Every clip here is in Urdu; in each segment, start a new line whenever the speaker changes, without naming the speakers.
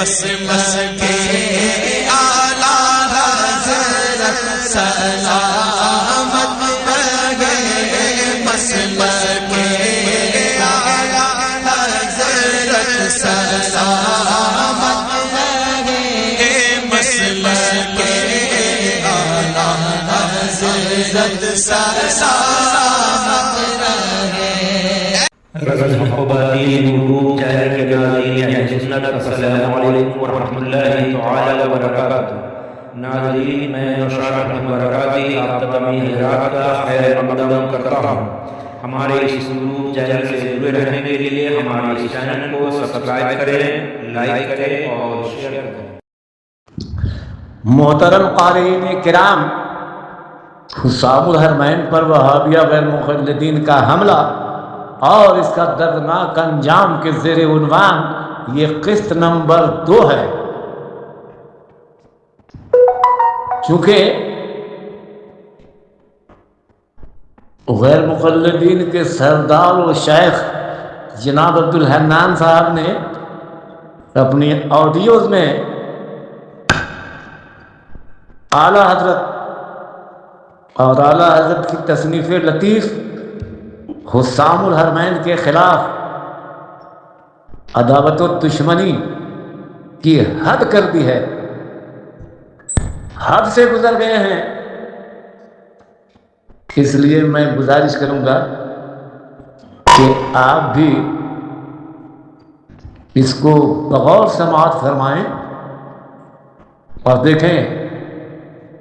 مسلک اعلیٰ حضرت سلامت رہے، مسلک اعلیٰ حضرت سلامت رہے، مسلک اعلیٰ حضرت سلامت رہے۔
السلام علیکم ورحمۃ اللہ تعالی وبرکاتہ۔ ناظرین، میں نوشاد احمد برکاتی آپ تمام حضرات کا خیر مقدم کرتا ہوں۔ ہمارے اس یوٹیوب چینل سے جڑے رہنے کے لیے ہمارے اس چینل کو سبسکرائب کریں، لائک کریں اور شیئر کریں۔
محترم قارئین کرام، حسام الحرمین پر وہابیہ غیر مقلدین کا حملہ اور اس کا دردناک انجام کے زیر عنوان یہ قسط نمبر 2 ہے۔ چونکہ غیر مقلدین کے سردار و شیخ جناب عبدالحنان صاحب نے اپنی آڈیوز میں اعلیٰ حضرت اور اعلیٰ حضرت کی تصنیف لطیف حسام الحرمین کے خلاف عداوت و دشمنی کی حد کر دی ہے، حد سے گزر گئے ہیں۔ اس لیے میں گزارش کروں گا کہ آپ بھی اس کو بغور سماعت فرمائیں اور دیکھیں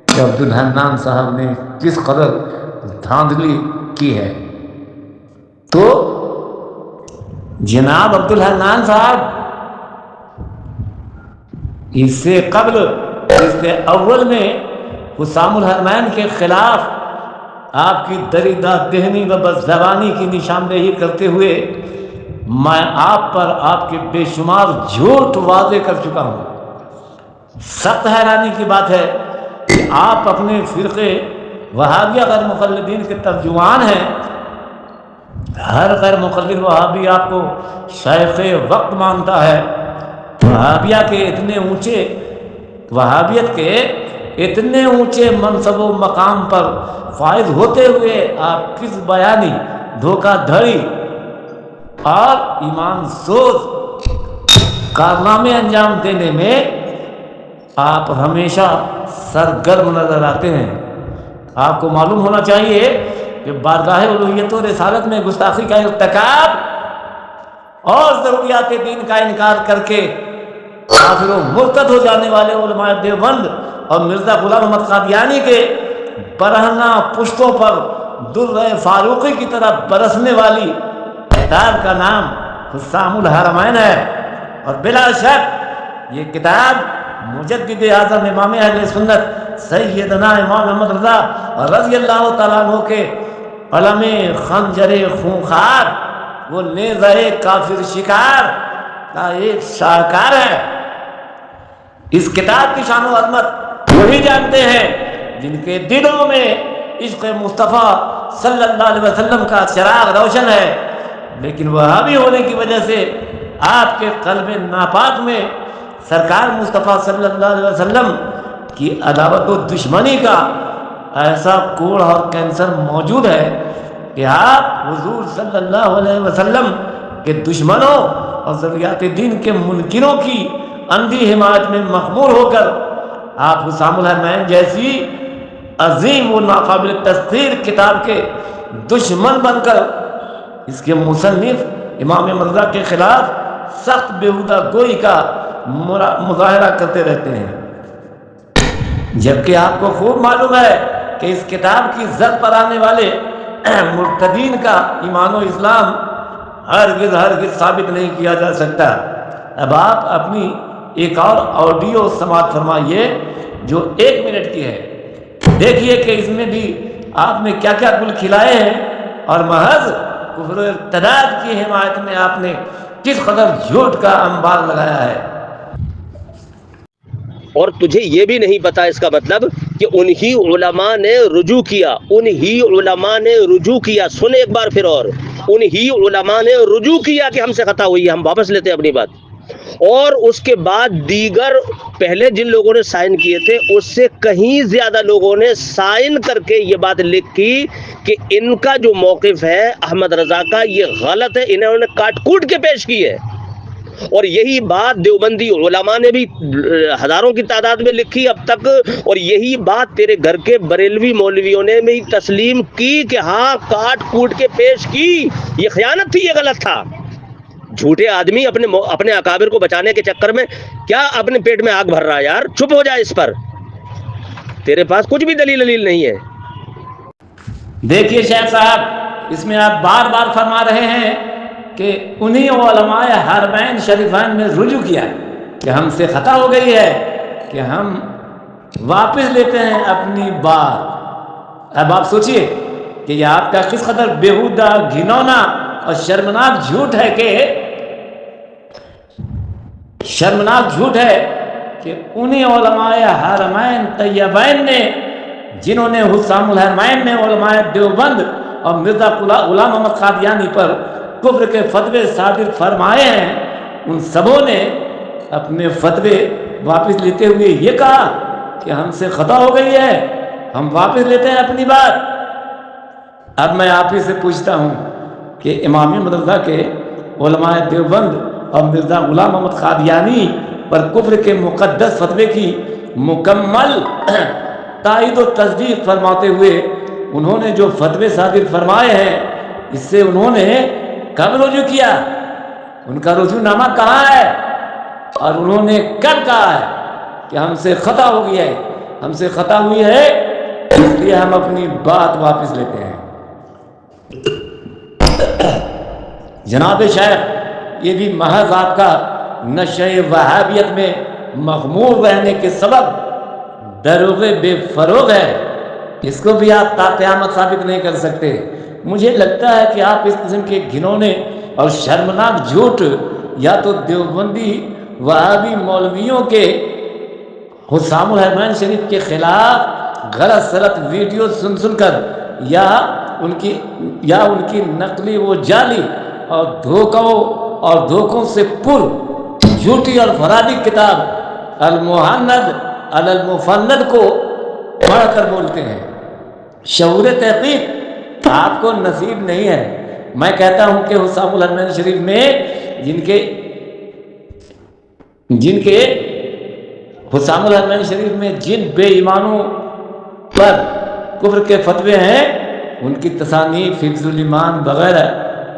کہ عبدالحنان صاحب نے کس قدر دھاندلی کی ہے۔ تو جناب عبدالحنان صاحب اس سے قبل قسط اول میں حسام الحرمین کے خلاف آپ کی دریدہ دہنی و بدزبانی کی نشاندہی کرتے ہوئے میں آپ پر آپ کے بے شمار جھوٹ واضح کر چکا ہوں۔ سخت حیرانی کی بات ہے کہ آپ اپنے فرقے وہابیہ غیر مقلدین کے ترجمان ہیں۔ ہر غیر مقلد وہابی آپ کو شیخ وقت مانتا ہے۔ وہابیہ کے اتنے اونچے وہابیت کے اتنے اونچے منصب و مقام پر فائز ہوتے ہوئے آپ کس بیانی، دھوکہ دھڑی اور ایمان سوز کارنامے انجام دینے میں آپ ہمیشہ سرگرم نظر آتے ہیں۔ آپ کو معلوم ہونا چاہیے کہ بارگاہ الوہیت و رسالت میں گستاخی کا ارتکاب اور ضروریات دین کا انکار کر کے کافر و مرتد ہو جانے والے علماء دیوبند اور مرزا غلام احمد قادیانی کے برہنہ پشتوں پر در فاروقی کی طرح برسنے والی کتاب کا نام حسام الحرمین ہے۔ اور بلا شک یہ کتاب مجدد اعظم امام اہل سنت سیدنا امام احمد رضا رضی اللہ تعالیٰ عنہ کے علم خنجر خونخوار، وہ نیزہ کافر شکار کا ایک شاہکار ہے۔ اس کتاب کی شان و عظمت وہی جانتے ہیں جن کے دلوں میں عشق مصطفیٰ صلی اللہ علیہ وسلم کا چراغ روشن ہے، لیکن وہابی ہونے کی وجہ سے آپ کے قلب ناپاک میں سرکار مصطفیٰ صلی اللہ علیہ وسلم کی عداوت و دشمنی کا ایسا کوڑ اور کینسر موجود ہے کہ آپ حضور صلی اللہ علیہ وسلم کے دشمنوں اور ضروریات دین کے منکروں کی اندھی حمایت میں مغمور ہو کر آپ حسام الحرمین جیسی عظیم و ناقابل تسخیر کتاب کے دشمن بن کر اس کے مصنف امام مرزا کے خلاف سخت بیہودہ گوئی کا مظاہرہ کرتے رہتے ہیں، جبکہ آپ کو خوب معلوم ہے کہ اس کتاب کی زد پر آنے والے مرتدین کا ایمان و اسلام ہرگز ثابت نہیں کیا جا سکتا۔ اب آپ اپنی ایک اور آڈیو سماعت فرمائیے جو 1 منٹ کی ہے، دیکھیے کہ اس میں بھی آپ نے کیا کیا گل کھلائے ہیں اور محض کفر و ارتداد کی حمایت میں آپ نے کس قدر جھوٹ کا انبار لگایا ہے۔
اور تجھے یہ بھی نہیں پتا اس کا مطلب کہ انہی علماء نے رجوع کیا، سن ایک بار پھر، اور انہی علماء نے رجوع کیا کہ ہم سے خطا ہوئی ہے، ہم واپس لیتے ہیں اپنی بات۔ اور اس کے بعد دیگر پہلے جن لوگوں نے سائن کیے تھے اس سے کہیں زیادہ لوگوں نے سائن کر کے یہ بات لکھی کہ ان کا جو موقف ہے احمد رضا کا یہ غلط ہے، انہوں نے کاٹ کوٹ کے پیش کی ہے۔ اور یہی بات دیوبندی علماء نے بھی ہزاروں کی تعداد میں لکھی اب تک، اور یہی بات تیرے گھر کے بریلوی مولویوں نے بھی تسلیم کی کہ ہاں کاٹ کوٹ کے پیش کی، یہ خیانت تھی، یہ غلط تھا۔ جھوٹے آدمی اپنے اکابر کو بچانے کے چکر میں کیا اپنے پیٹ میں آگ بھر رہا ہے؟ یار چپ ہو جائے، اس پر تیرے پاس کچھ بھی دلیل نہیں ہے۔
دیکھیے شیخ صاحب، اس میں آپ بار بار فرما رہے ہیں کہ انہی علماء حرمین شریفین میں رجوع کیا کہ ہم سے خطا ہو گئی ہے کہ ہم واپس لیتے ہیں اپنی بات۔ اب آپ سوچئے کہ یہ آپ کا کس قدر بیہودہ، گھنونا اور شرمناک جھوٹ ہے کہ انہی علماء حرمین طیبین نے، جنہوں نے حسام الحرمین میں علماء دیوبند اور مرزا غلام محمد قادیانی پر کفر کے فتوے صادر فرمائے ہیں، ان سبوں نے اپنے فتوے واپس لیتے ہوئے یہ کہا کہ ہم سے خطا ہو گئی ہے، ہم واپس لیتے ہیں اپنی بات۔ اب میں آپ ہی سے پوچھتا ہوں کہ امامی مدرسہ کے علماء دیوبند اور مرزا غلام محمد قادیانی پر کفر کے مقدس فتوے کی مکمل تائید و تصدیق فرماتے ہوئے انہوں نے جو فتوے صادر فرمائے ہیں، اس سے انہوں نے کب رجوع کیا؟ ان کا رجوع نامہ کہاں ہے؟ اور انہوں نے کب کہا ہے کہ ہم سے خطا ہو گیا ہے، ہم سے خطا ہوئی ہے، اس لیے ہم اپنی بات واپس لیتے ہیں؟ جناب شیخ، یہ بھی محض آپ کا نشہ وہابیت میں مغمور رہنے کے سبب دروغ بے فروغ ہے، اس کو بھی آپ تا قیامت ثابت نہیں کر سکتے۔ مجھے لگتا ہے کہ آپ اس قسم کے گھنونے اور شرمناک جھوٹ یا تو دیوبندی وہابی مولویوں کے حسام الحرمین شریف کے خلاف غلط سلط ویڈیو سن کر یا ان کی نقلی و جعلی اور دھوکوں سے پر جھوٹی اور فرادی کتاب المحند علی المفند کو پڑھ کر بولتے ہیں۔ شعور تحقیق آپ کو نصیب نہیں ہے۔ میں کہتا ہوں کہ حسام الحرمین شریف میں جن کے حسام الحرمین شریف میں جن بے ایمانوں پر کفر کے فتوے ہیں، ان کی تصانیف حفظ الایمان وغیرہ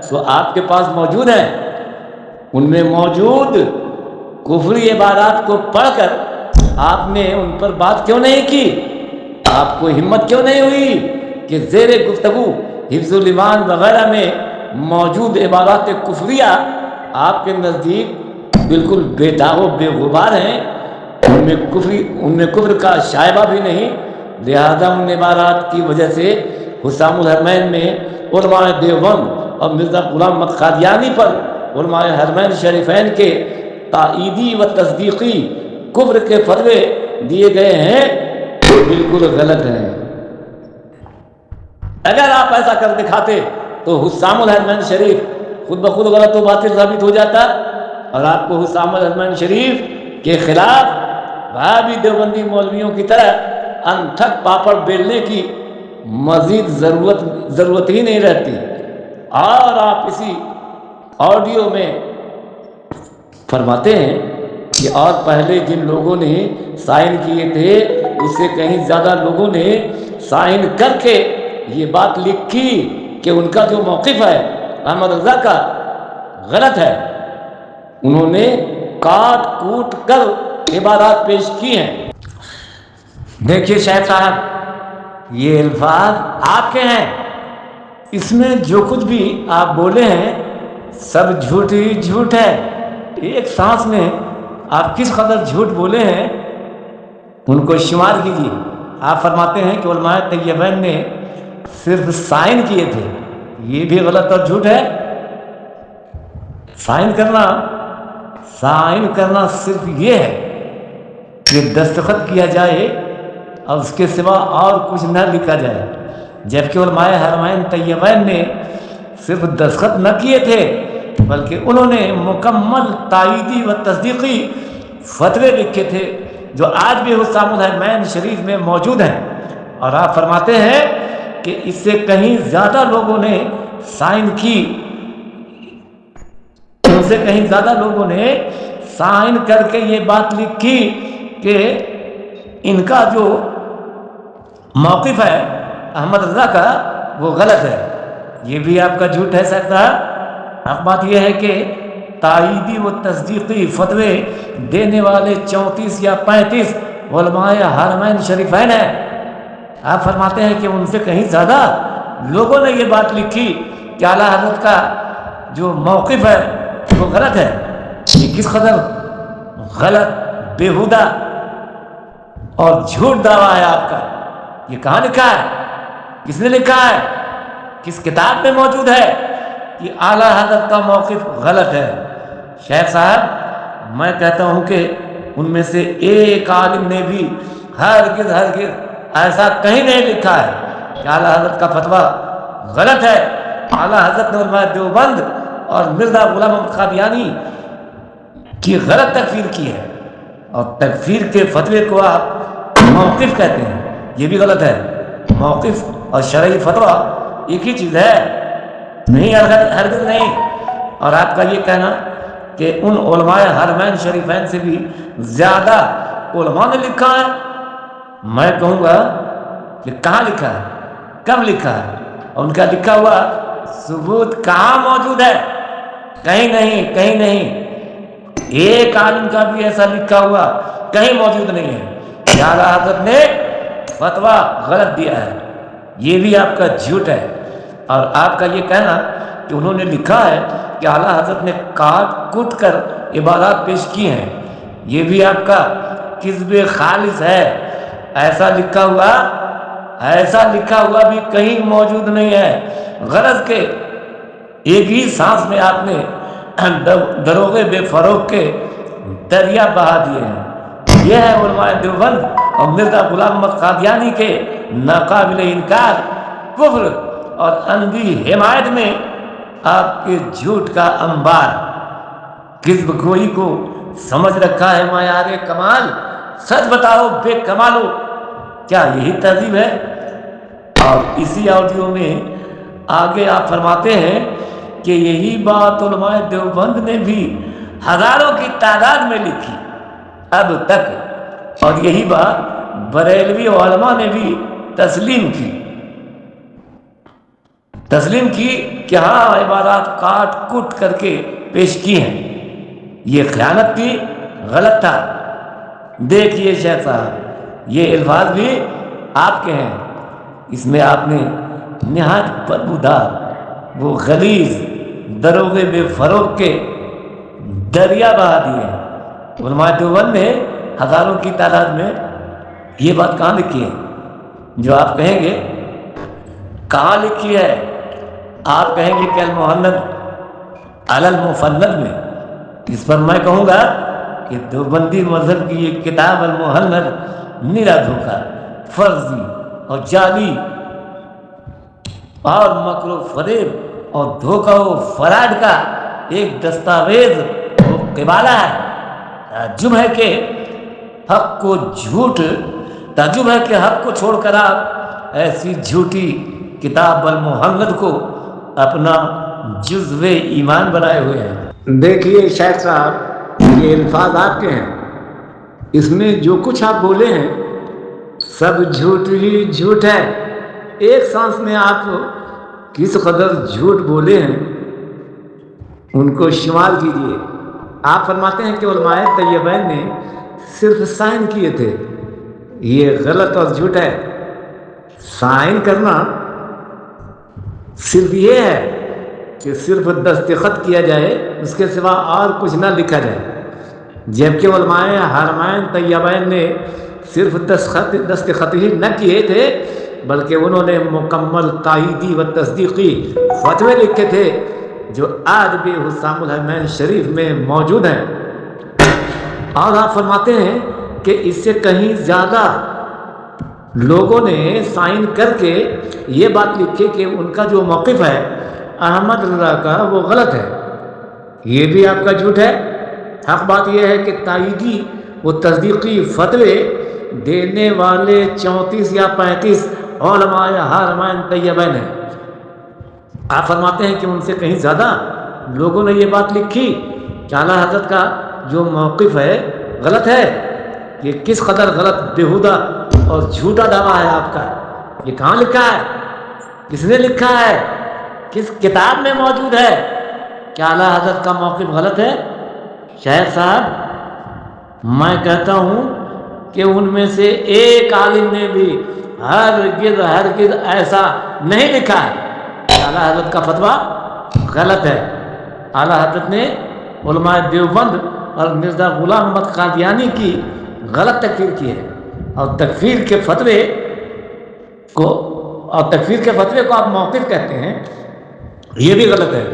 تو آپ کے پاس موجود ہیں۔ ان میں موجود کفری عبارات کو پڑھ کر آپ نے ان پر بات کیوں نہیں کی؟ آپ کو ہمت کیوں نہیں ہوئی کہ زیر گفتگو حفظ الایمان وغیرہ میں موجود عبارات کفریہ آپ کے نزدیک بالکل بے داغ و بے غبار ہیں، ان میں کفر کا شائبہ بھی نہیں، لہذا ان عبارات کی وجہ سے حسام الحرمین میں علماء دیوبند اور مرزا غلام محمد قادیانی پر علماء حرمین شریفین کے تائیدی و تصدیقی کفر کے فتوے دیے گئے ہیں، جو بالکل غلط ہیں۔ اگر آپ ایسا کر دکھاتے تو حسام الحرمین شریف خود بخود غلط و باطل ثابت ہو جاتا، اور آپ کو حسام الحرمین شریف کے خلاف وہابی دیوبندی مولویوں کی طرح انتھک پاپڑ بیلنے کی مزید ضرورت ہی نہیں رہتی۔ اور آپ اسی آڈیو میں فرماتے ہیں کہ اور پہلے جن لوگوں نے سائن کیے تھے اس سے کہیں زیادہ لوگوں نے سائن کر کے یہ بات لکھی کہ ان کا جو موقف ہے احمد رضا کا غلط ہے، انہوں نے کاٹ کوٹ کر عبارات پیش کی ہیں۔ دیکھیے شیخ صاحب، یہ الفاظ آپ کے ہیں، اس میں جو کچھ بھی آپ بولے ہیں سب جھوٹ ہی جھوٹ ہے۔ ایک سانس میں آپ کس قدر جھوٹ بولے ہیں ان کو شمار کیجیے۔ آپ فرماتے ہیں کہ علماء طیبین نے صرف سائن کیے تھے، یہ بھی غلط اور جھوٹ ہے۔ سائن کرنا صرف یہ ہے کہ دستخط کیا جائے اور اس کے سوا اور کچھ نہ لکھا جائے، جبکہ علماء حرمین طیبین نے صرف دستخط نہ کیے تھے بلکہ انہوں نے مکمل تائیدی و تصدیقی فتوے لکھے تھے جو آج بھی حسام الحرمین شریف میں موجود ہیں. اور آپ فرماتے ہیں کہ اس سے کہیں زیادہ لوگوں نے سائن کی، ان سے کہیں زیادہ لوگوں نے سائن کر کے یہ بات لکھی کہ ان کا جو موقف ہے احمد رضا کا وہ غلط ہے. یہ بھی آپ کا جھوٹ ہے سکتا. اب بات یہ ہے کہ تائیدی و تصدیقی فتوے دینے والے 34 یا 35 علماء حرمین شریفین ہیں. آپ فرماتے ہیں کہ ان سے کہیں زیادہ لوگوں نے یہ بات لکھی کہ اعلیٰ حضرت کا جو موقف ہے وہ غلط ہے. یہ کس قدر غلط، بیہودہ اور جھوٹ دعویٰ ہے آپ کا. یہ کہاں لکھا ہے؟ کس نے لکھا ہے؟ کس کتاب میں موجود ہے کہ اعلیٰ حضرت کا موقف غلط ہے؟ شیخ صاحب، میں کہتا ہوں کہ ان میں سے ایک عالم نے بھی ہرگز ایسا کہیں نہیں لکھا ہے کہ اعلیٰ حضرت کا فتویٰ غلط ہے. اعلیٰ حضرت نے علماء دیوبند اور مرزا غلام محمد قادیانی کی غلط تکفیر کی ہے، اور تکفیر کے فتوے کو آپ موقف کہتے ہیں. یہ بھی غلط ہے. موقف اور شرعی فتویٰ ایک ہی چیز ہے، نہیں، ہرگز نہیں. اور آپ کا یہ کہنا کہ ان علماء حرمین شریفین سے بھی زیادہ علماء نے لکھا ہے، میں کہوں گا کہ کہاں لکھا ہے، کب لکھا ہے، اور ان کا لکھا ہوا ثبوت کہاں موجود ہے؟ کہیں نہیں، کہیں نہیں. ایک عالم کا بھی ایسا لکھا ہوا کہیں موجود نہیں ہے. اعلیٰ حضرت نے فتویٰ غلط دیا ہے. یہ بھی آپ کا جھوٹ ہے. اور آپ کا یہ کہنا کہ انہوں نے لکھا ہے کہ اعلیٰ حضرت نے کاٹ کٹ کر عبادات پیش کی ہیں، یہ بھی آپ کا کذب خالص ہے. ایسا لکھا ہوا بھی کہیں موجود نہیں ہے. غرض کے ایک ہی سانس میں آپ نے دروغے بے فروغ کے دریا بہا دیے ہیں. یہ ہے علماء دیوبند اور مرزا غلام محمد قادیانی کے ناقابل انکار کفر اور اندھی حمایت میں آپ کے جھوٹ کا انبار. کذب گوئی کو سمجھ رکھا ہے معیار کمال. سچ بتاؤ بے کمالو، کیا یہی تہذیب ہے؟ اور اسی آڈیو میں آگے آپ فرماتے ہیں کہ یہی بات علماء دیوبند نے بھی ہزاروں کی تعداد میں لکھی اب تک، اور یہی بات بریلوی علماء نے بھی تسلیم کی کہ ہاں عبادات کاٹ کٹ کر کے پیش کی ہیں. یہ خیانت تھی، غلط تھا. دیکھیے شیخ صاحب، یہ الفاظ بھی آپ کے ہیں. اس میں آپ نے نہایت بدبودار وہ غلیظ دروغے بے فروغ کے دریا بہا دیے ہیں. علماء دیوبند نے ہزاروں کی تعداد میں یہ بات کہاں لکھی ہے جو آپ کہیں گے؟ کہاں لکھی ہے؟ آپ کہیں گے کہ المحند علی المفند میں. اس پر میں کہوں گا کہ دیوبندی مذہب کی یہ کتاب المحند نرا دھوکا، فرضی اور جعلی اور مکر و فریب اور دھوکہ و فراڈ کا ایک دستاویز و قبالہ ہے. تعجب ہے کہ حق کو چھوڑ کر آپ ایسی جھوٹی کتاب المحند کو اپنا جزو ایمان بنائے ہوئے ہیں.
دیکھیے شیخ صاحب، یہ الفاظ آپ کے ہیں. اس میں جو کچھ آپ بولے ہیں سب جھوٹ ہی جھوٹ ہے. ایک سانس میں آپ کس قدر جھوٹ بولے ہیں ان کو شمار کیجیے. آپ فرماتے ہیں کہ علماء طیبین نے صرف سائن کیے تھے. یہ غلط اور جھوٹ ہے. سائن کرنا صرف یہ ہے کہ صرف دستخط کیا جائے، اس کے سوا اور کچھ نہ لکھا جائے. جبکہ علماء حرمین طیبین نے صرف دستخط ہی نہ کیے تھے بلکہ انہوں نے مکمل تائیدی و تصدیقی فتوے لکھے تھے جو آج بھی حسام الحرمین شریف میں موجود ہیں. اور آپ فرماتے ہیں کہ اس سے کہیں زیادہ لوگوں نے سائن کر کے یہ بات لکھی کہ ان کا جو موقف ہے احمد رضا کا وہ غلط ہے. یہ بھی آپ کا جھوٹ ہے۔ حق بات یہ ہے کہ تائیدی و تصدیقی فتوے دینے والے 34 یا 35 علماء حرمین طیبین ہیں۔ آپ فرماتے ہیں کہ ان سے کہیں زیادہ لوگوں نے یہ بات لکھی کہ اعلیٰ حضرت کا جو موقف ہے غلط ہے۔ یہ کس قدر غلط، بیہودہ اور جھوٹا دعویٰ ہے آپ کا۔ یہ کہاں لکھا ہے؟ کس نے لکھا ہے؟ کس کتاب میں موجود ہے کہ اعلیٰ حضرت کا موقف غلط ہے؟ شیخ صاحب، میں کہتا ہوں کہ ان میں سے ایک عالم نے بھی ہرگز ایسا نہیں لکھا ہے کہ اعلیٰ حضرت کا فتویٰ غلط ہے۔ اعلیٰ حضرت نے علماء دیوبند اور مرزا غلام محمد قادیانی کی غلط تکفیر کی ہے، اور تکفیر کے فتوے کو آپ موقف کہتے ہیں، یہ بھی غلط ہے۔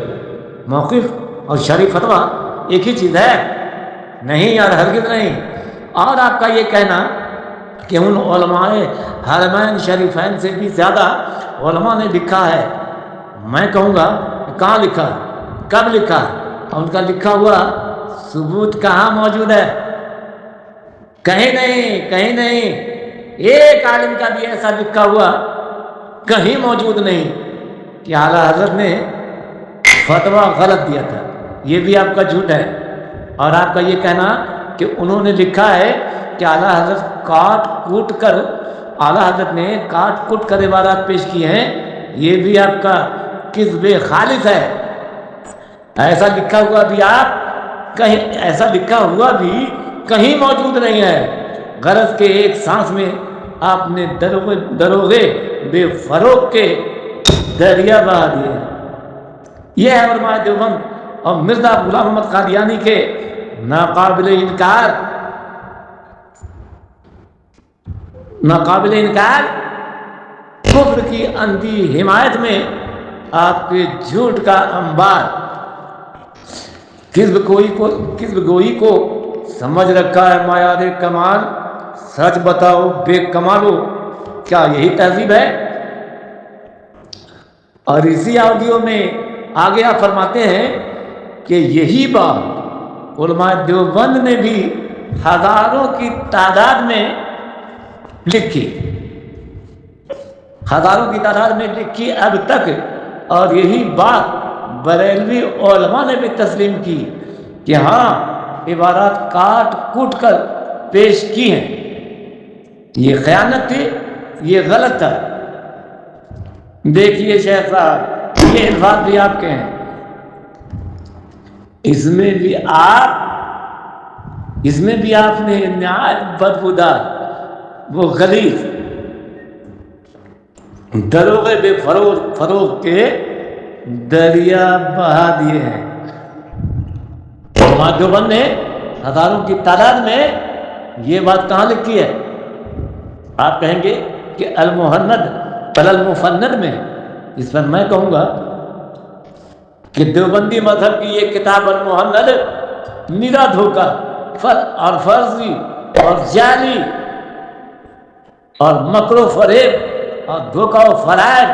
موقف اور شرعی فتویٰ ایک ہی چیز ہے؟ نہیں یار، ہرگز نہیں۔ اور آپ کا یہ کہنا کہ ان علماء حرمین شریفین سے بھی زیادہ علماء نے لکھا ہے، میں کہوں گا کہاں لکھا، کب لکھا، اور ان کا لکھا ہوا ثبوت کہاں موجود ہے؟ کہیں نہیں، کہیں نہیں۔ ایک عالم کا بھی ایسا لکھا ہوا کہیں موجود نہیں کہ اعلیٰ حضرت نے فتویٰ غلط دیا تھا۔ یہ بھی آپ کا جھوٹ ہے۔ اور آپ کا یہ کہنا کہ انہوں نے لکھا ہے کہ اعلیٰ حضرت اعلیٰ حضرت نے کاٹ کوٹ کر عبارات پیش کی ہیں، یہ بھی آپ کا کذب خالص ہے۔ ایسا لکھا ہوا بھی کہیں موجود نہیں ہے۔ غرض کے ایک سانس میں آپ نے دروغے بے فروغ کے دریا بہا دیے۔ یہ ہے علماء دیوبند اور مرزا غلام محمد قادیانی کے ناقابل انکار کفر کی اندھی حمایت میں آپ کے جھوٹ کا انبار۔ کذب گوئی کو سمجھ رکھا ہے معیار کمال، سچ بتاؤ بے کمالو، کیا یہی تہذیب ہے؟ اور اسی آڈیو میں آگے آپ فرماتے ہیں کہ یہی بات علماء دیوبند نے بھی ہزاروں کی تعداد میں لکھی، ہزاروں کی تعداد میں لکھی اب تک، اور یہی بات بریلوی علماء نے بھی تسلیم کی کہ ہاں عبارات کاٹ کوٹ کر پیش کی ہیں۔ یہ خیانت تھی، یہ غلط تھا۔ دیکھیے شیخ صاحب، یہ الفاظ بھی آپ کے ہیں، اس میں بھی آپ نے نہایت بدبودار، وہ غلیظ دروغے بے فروغ کے دریا بہا دیے ہیں۔ علماء دیوبند نے ہزاروں کی تعداد میں یہ بات کہاں لکھی ہے؟ آپ کہیں گے کہ المہند بل المفند میں۔ اس پر میں کہوں گا کہ دیوبندی مذہب کی یہ کتاب المہند نرا دھوکہ اور فرضی اور جعلی اور مکر و فریب اور دھوکہ و فرائض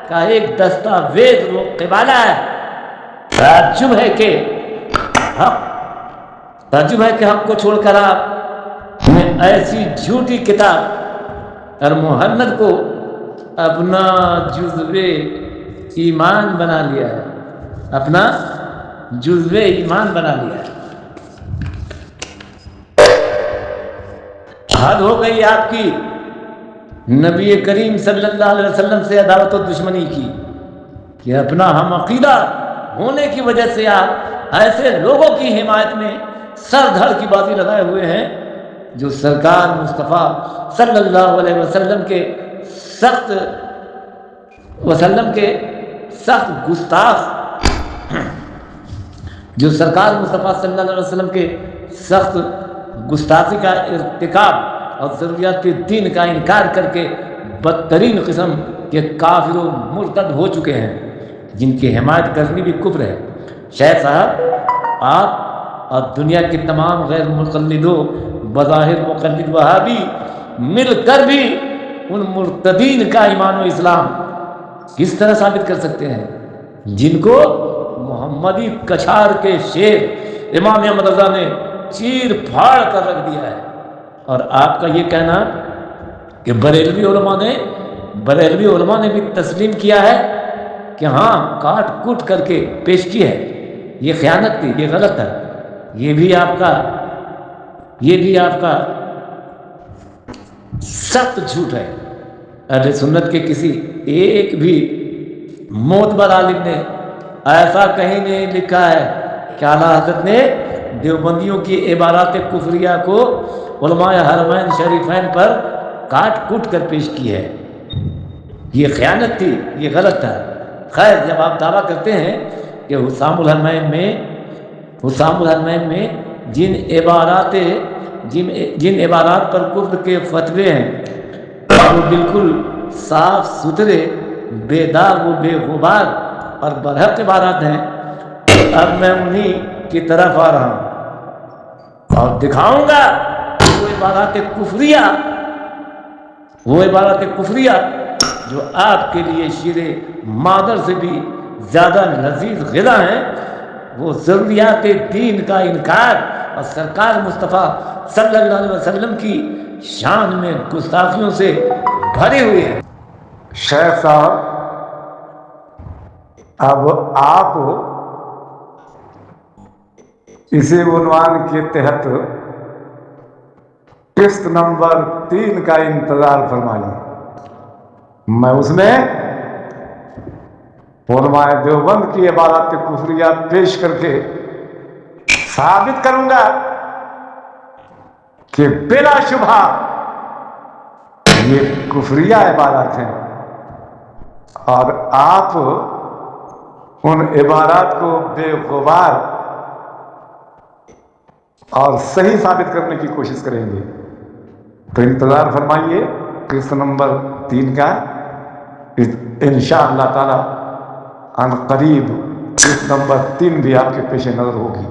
کا ایک دستاویز و قبالہ ہے۔ تعجب ہے کہ حق کو چھوڑ کر آپ نے ایسی جھوٹی کتاب المہند کو اپنا جزو ایمان بنا لیا ہے، اپنا جزو ایمان بنا لیا ہے۔ حد ہو گئی آپ کی نبی کریم صلی اللہ علیہ وسلم سے عداوت و دشمنی کی کہ اپنا ہم عقیدہ ہونے کی وجہ سے آپ ایسے لوگوں کی حمایت میں سر دھڑ کی بازی لگائے ہوئے ہیں جو سرکار مصطفیٰ صلی اللہ علیہ وسلم کے سخت گستاخ، جو سرکار مصطفیٰ صلی اللہ علیہ وسلم کے سخت گستاخی کا ارتکاب اور ضروریات دین کا انکار کر کے بدترین قسم کے کافر و مرتد ہو چکے ہیں، جن کی حمایت کرنی بھی کفر ہے۔ شیخ صاحب، آپ اور دنیا کے تمام غیر مقلدوں بظاہر مقلد وہابی مل کر بھی ان مرتدین کا ایمان و اسلام کس طرح ثابت کر سکتے ہیں جن کو
محمدی کچھار کے شیر امام احمد رضا نے چیر پھاڑ کر رکھ دیا ہے۔ اور آپ کا یہ کہنا کہ بریلوی علماء نے بھی تسلیم کیا ہے کہ ہاں کاٹ کوٹ کر کے پیش کی ہے، یہ خیانت تھی، یہ غلط ہے، یہ بھی آپ کا سخت جھوٹ ہے۔ اہل سنت کے کسی ایک بھی معتبر عالم نے ایسا کہیں نہیں لکھا ہے کہ اعلیٰ حضرت نے دیوبندیوں کی عبارات کفریہ کو علماء حرمین شریفین پر کاٹ کوٹ کر پیش کی ہے۔ یہ خیانت تھی، یہ غلط ہے۔ خیر، جب آپ دعویٰ کرتے ہیں کہ حسام الحرمین میں جن عبارات پر کفر کے فتوے ہیں وہ بالکل صاف ستھرے، بے داغ و بے غبار اور برحق عبارات ہیں، اب میں انہی کی طرف آ رہا ہوں اور دکھاؤں گا وہ عبارات کفریہ جو آپ کے لیے شیر مادر سے بھی زیادہ لذیذ غذا ہیں، وہ ضروریات دین کا انکار اور سرکار مصطفیٰ صلی اللہ علیہ وسلم کی شان میں گستاخیوں سے بھرے ہوئے ہیں۔
شیخ صاحب، اب آپ اسی عنوان کے تحت قسط نمبر 3 کا انتظار فرمائیے۔ میں اس میں علماء دیوبند کی عبارات کفریہ پیش کر کے ثابت کروں گا کہ بلا شبہ یہ کفریہ عبارات ہیں، اور آپ ان عبارات کو بے غبار اور صحیح ثابت کرنے کی کوشش کریں گے۔ تو انتظار فرمائیے قسط نمبر 3 کا، انشاءاللہ تعالی عن قریب قسط نمبر 3 بھی آپ کے پیش نظر ہوگی۔